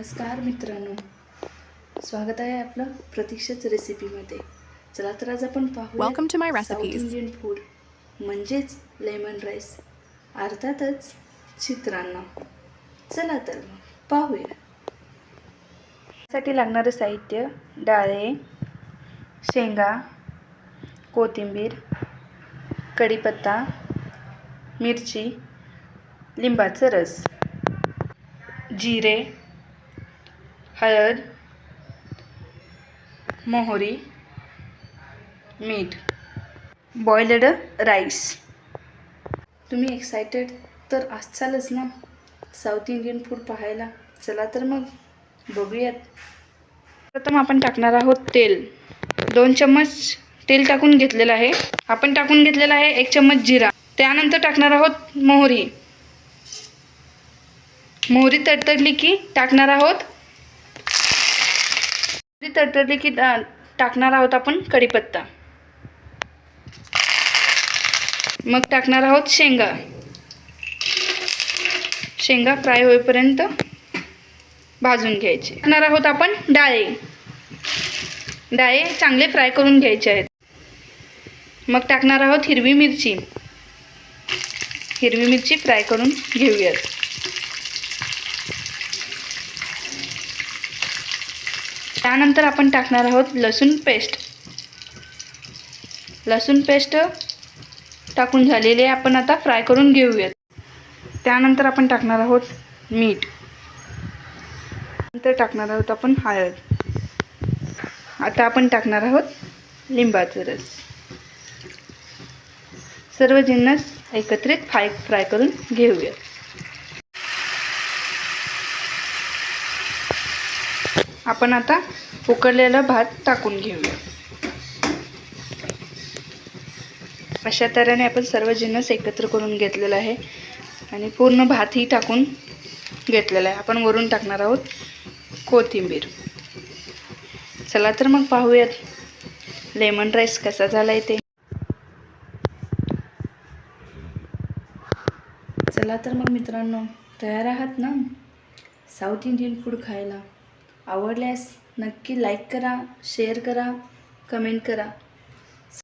नमस्कार मित्रांनो, स्वागत आहे आपलं प्रतीक्षाच रेसिपीमध्ये. चला तर आज आपण पाहूया Welcome to my south recipes. Indian food म्हणजेच लेमन राईस, अर्थातच चित्रांना. चला तर मग पाहूया. यासाठी लागणारं साहित्य: डाळे, शेंगा, कोथिंबीर, कढीपत्ता, मिरची, लिंबाचा रस, जिरे, हळद, मोहरी, मीठ, बॉइल्ड राईस. तुम्ही एक्सायटेड तर असालच ना साऊथ इंडियन फूड पाहायला. चला तर मग बघूयात. प्रथम आपण टाकणार आहोत तेल. 2 चम्मच तेल टाकून घेतलेलं आहे. आपण टाकून घेतलेला आहे 1 चम्मच जिरा. त्यानंतर टाकणार आहोत मोहरी. मोहरी तडतडली की टाकणार आहोत टाकणार आहोत आपण कढीपत्ता. मग टाकणार आहोत शेंगा. शेंगा फ्राय होईपर्यंत भाजून घ्यायचे. टाकणार आहोत आपण डाळे. डाळे चांगले फ्राय करून घ्यायचे आहेत. मग टाकणार आहोत हिरवी मिरची. हिरवी मिरची फ्राय करून घेऊयात. त्यानंतर आपण टाकणार आहोत लसूण पेस्ट. लसूण पेस्ट टाकून झालेले आपण आता फ्राय करून घेऊयात. त्यानंतर आपण टाकणार आहोत मीठ. नंतर टाकणार आहोत आपण हळद. आता आपण टाकणार आहोत लिंबाचा रस. सर्व जिन्नस एकत्रित फ्राय करून घेऊयात. आपण आता उकळलेला भात टाकून घेऊया. अशा तऱ्हेने आपण सर्व जिन्नस एकत्र करून घेतलेला आहे आणि पूर्ण भातही टाकून घेतलेला आहे. आपण वरून टाकणार आहोत कोथिंबीर. चला तर मग पाहूयात लेमन राईस कसा झालाय ते. चला तर मग मित्रांनो, तयार आहात ना साऊथ इंडियन फूड खायला? आवडल्यास नक्की लाईक करा, शेअर करा, कमेंट करा